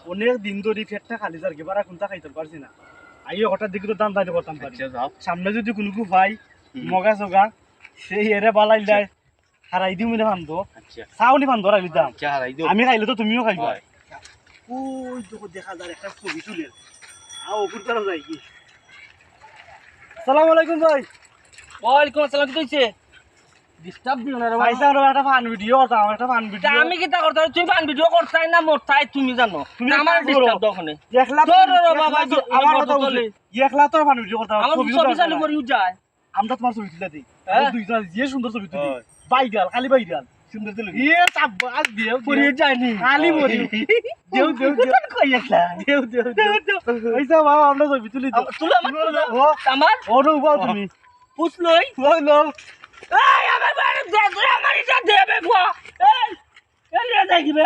অনেক দিন ধরে পেটটা খালি যার গেবার কোনটা খাইতে পারছি না আইও হঠাৎ দেখি তো দাম দাঁড়িয়ে করতাম পারি সামনে যদি কোনো কু ভাই মগা চগা সেই এরে বালাই যায় হারাই দিও মিলে ফান্দ চাউনি ফান্দ হারাই দাম আমি খাইলে তো তুমিও খাইবা ওই তো দেখা যায় একটা ছবি তুলে ওপর করা যায় কি আসসালামু আলাইকুম ভাই ওয়ালাইকুম আসসালাম। কি হইছে? ডিস্টার্ব দিও না রে ভাই স্যার একটা ফান ভিডিও করতাম একটা ফান ভিডিও আমি কি তা করতে তুমি ফান ভিডিও করছাই না মোরতাই তুমি জানো তুমি আমার কাজ করো। ডিস্টার্ব দখনে একলা তোর রে বাবা আমার কথা বলি একলা তোর ফান ভিডিও করতাম আমার ছবি চালু করি যায় আমরা তোমার ছবি তুলে দিই হ্যাঁ? দুইজন যে সুন্দর ছবি তুলি বাইগাল খালি বাইগাল সুন্দর তুলে আজ দিও পরি যায়নি খালি বলি দেও দেও দেও কই একলা দেও দেও এইসা বাবা আমরা ছবি তুলি দাও তুলা আমার ওরও বাও তুমি পুছলই ওই লো এই আমার বাড়ি দে আমার এটা দেবে বুয়া এই এই দেখিবে